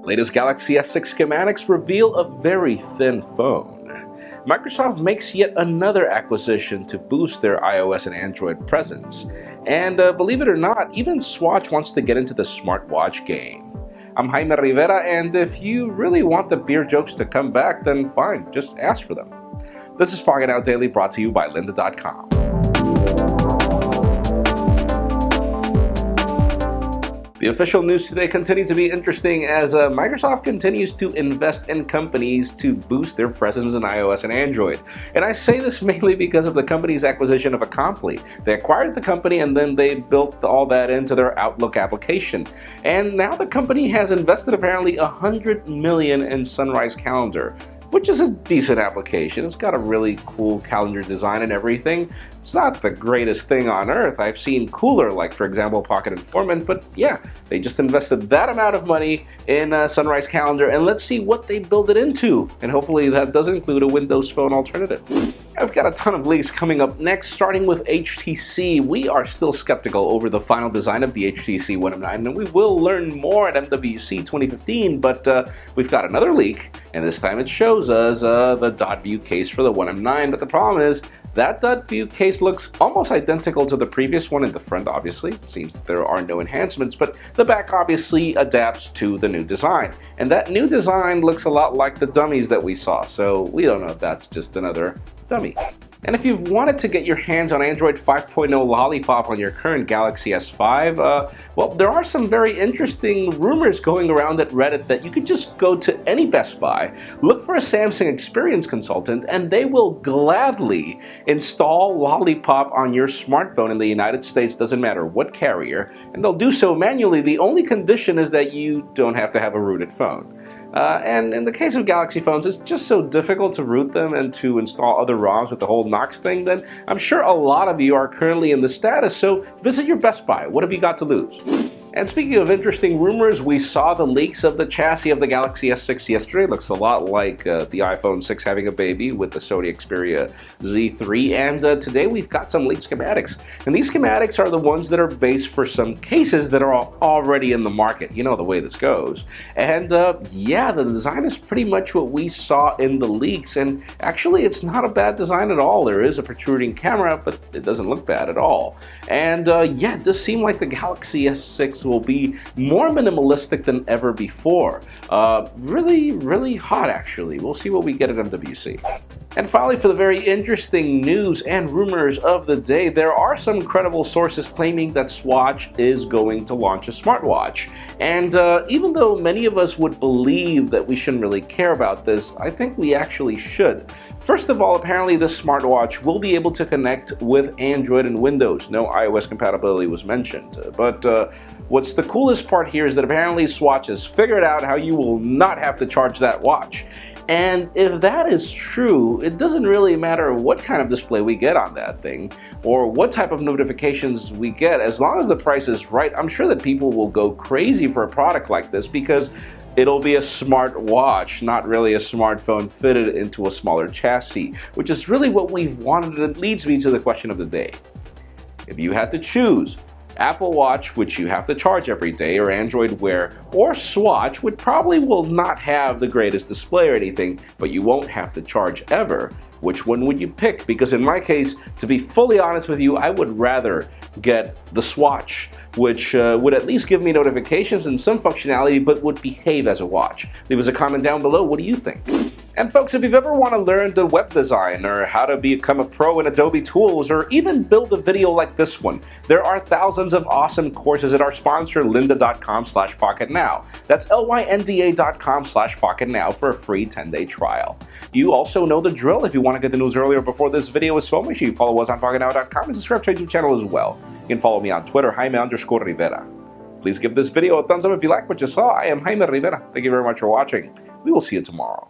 Latest Galaxy S6 schematics reveal a very thin phone. Microsoft makes yet another acquisition to boost their iOS and Android presence. And believe it or not, even Swatch wants to get into the smartwatch game. I'm Jaime Rivera, and if you really want the beer jokes to come back, then fine, just ask for them. This is Pocketnow Daily, brought to you by lynda.com. The official news today continues to be interesting as Microsoft continues to invest in companies to boost their presence in iOS and Android. And I say this mainly because of the company's acquisition of Acompli. They acquired the company and then they built all that into their Outlook application. And now the company has invested apparently $100 million in Sunrise Calendar, which is a decent application. It's got a really cool calendar design and everything. It's not the greatest thing on earth. I've seen cooler, like for example Pocket Informant, but yeah, they just invested that amount of money in Sunrise Calendar, and let's see what they build it into. And hopefully that does include a Windows Phone alternative. I've got a ton of leaks coming up next, starting with HTC. We are still skeptical over the final design of the HTC One M9, and we will learn more at MWC 2015, but we've got another leak, and this time it shows us the dot view case for the One M9, but the problem is that dot view case looks almost identical to the previous one in the front, obviously. Seems that there are no enhancements, but the back obviously adapts to the new design. And that new design looks a lot like the dummies that we saw, so we don't know if that's just another dummy. And if you've wanted to get your hands on Android 5.0 Lollipop on your current Galaxy S5, well, there are some very interesting rumors going around at Reddit that you could just go to any Best Buy, look for a Samsung experience consultant, and they will gladly install Lollipop on your smartphone in the United States, doesn't matter what carrier, and they'll do so manually. The only condition is that you don't have to have a rooted phone. And in the case of Galaxy phones, it's just so difficult to root them and to install other ROMs with the whole Knox thing, then I'm sure a lot of you are currently in the status, so visit your Best Buy. What have you got to lose? And speaking of interesting rumors, we saw the leaks of the chassis of the Galaxy S6 yesterday. It looks a lot like the iPhone 6 having a baby with the Sony Xperia Z3, and today we've got some leaked schematics. And these schematics are the ones that are based for some cases that are already in the market. You know the way this goes. And yeah, the design is pretty much what we saw in the leaks, and actually it's not a bad design at all. There is a protruding camera, but it doesn't look bad at all. And yeah, this seemed like the Galaxy S6 will be more minimalistic than ever before. Really hot, actually. We'll see what we get at MWC. And finally, for the very interesting news and rumors of the day, there are some credible sources claiming that Swatch is going to launch a smartwatch. And even though many of us would believe that we shouldn't really care about this, I think we actually should. First of all, apparently this smartwatch will be able to connect with Android and Windows. No iOS compatibility was mentioned. But what's the coolest part here is that apparently Swatch has figured out how you will not have to charge that watch. And if that is true, it doesn't really matter what kind of display we get on that thing or what type of notifications we get. As long as the price is right, I'm sure that people will go crazy for a product like this because it'll be a smart watch, not really a smartphone fitted into a smaller chassis, which is really what we've wanted. And it leads me to the question of the day. If you had to choose Apple Watch, which you have to charge every day, or Android Wear, or Swatch, which probably will not have the greatest display or anything, but you won't have to charge ever, which one would you pick? Because in my case, to be fully honest with you, I would rather get the Swatch, which would at least give me notifications and some functionality, but would behave as a watch. Leave us a comment down below. What do you think? And folks, if you've ever want to learn the web design or how to become a pro in Adobe tools or even build a video like this one, there are thousands of awesome courses at our sponsor, lynda.com/pocketnow. That's lynda.com/pocketnow for a free 10-day trial. You also know the drill. If you want to get the news earlier before this video is filmed, make sure you follow us on Pocketnow.com and subscribe to our YouTube channel as well. You can follow me on Twitter, Jaime_Rivera. Please give this video a thumbs up if you like what you saw. I am Jaime Rivera. Thank you very much for watching. We will see you tomorrow.